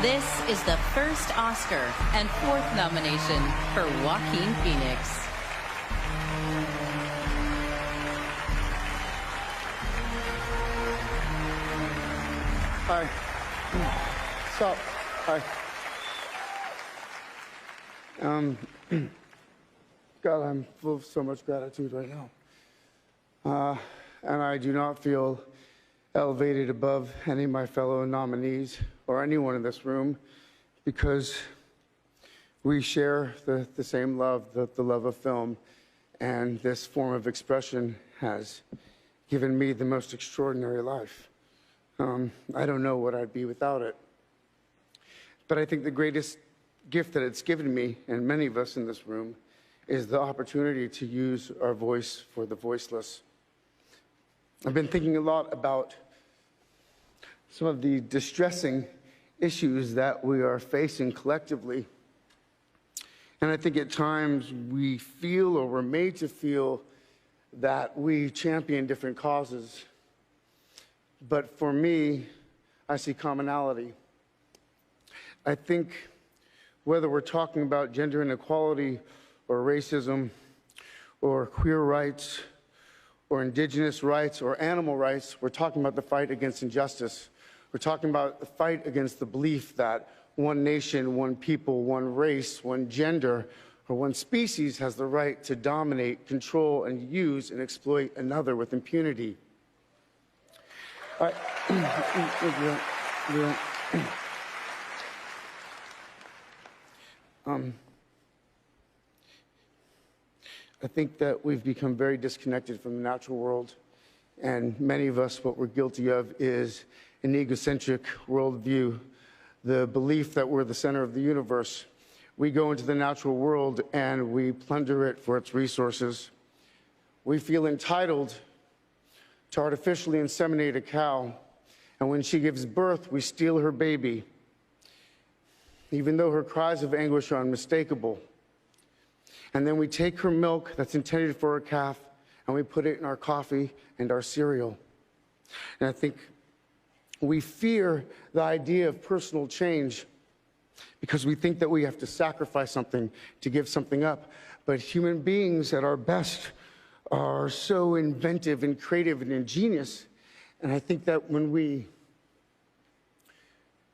This is the first Oscar and fourth nomination for Joaquin Phoenix. Hi. Stop. Hi. God, I'm full of so much gratitude right now. And I do not feel elevated above any of my fellow nominees or anyone in this room because we share the same love, the love of film, and this form of expression has given me the most extraordinary life. I don't know what I'd be without it. But I think the greatest gift that it's given me, and many of us in this room, is the opportunity to use our voice for the voiceless. I've been thinking a lot about some of the distressing issues that we are facing collectively. And I think at times we feel, or we're made to feel, that we champion different causes. But for me, I see commonality. I think whether we're talking about gender inequality or racism or queer rights or indigenous rights or animal rights, we're talking about the fight against injustice. We're talking about the fight against the belief that one nation, one people, one race, one gender, or one species has the right to dominate, control, and use and exploit another with impunity. I think that we've become very disconnected from the natural world, and many of us, what we're guilty of is an egocentric worldview, the belief that we're the center of the universe. We go into the natural world and we plunder it for its resources. We feel entitled to artificially inseminate a cow, and when she gives birth, we steal her baby, even though her cries of anguish are unmistakable. And then we take her milk that's intended for a calf, and we put it in our coffee and our cereal. And I think we fear the idea of personal change because we think that we have to sacrifice something to give something up. But human beings at our best are so inventive and creative and ingenious. And I think that when we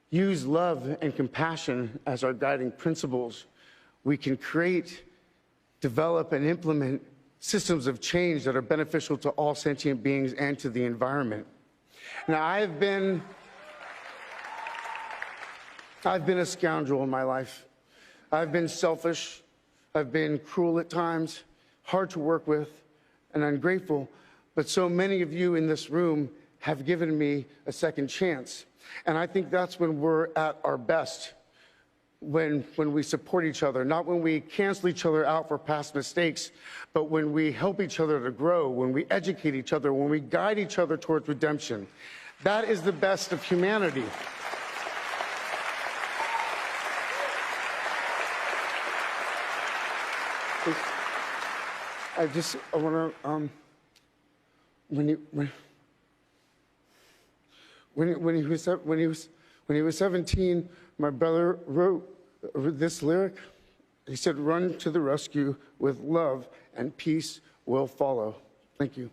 use love and compassion as our guiding principles, we can create, develop, and implement systems of change that are beneficial to all sentient beings and to the environment. Now, I've been a scoundrel in my life. I've been selfish. I've been cruel at times, hard to work with, and ungrateful. But so many of you in this room have given me a second chance. And I think that's when we're at our best, when we support each other, not when we cancel each other out for past mistakes, but when we help each other to grow, when we educate each other, when we guide each other towards redemption. That is the best of humanity. I want to, when he was 17, my brother wrote this lyric. He said, "Run to the rescue with love, and peace will follow." Thank you.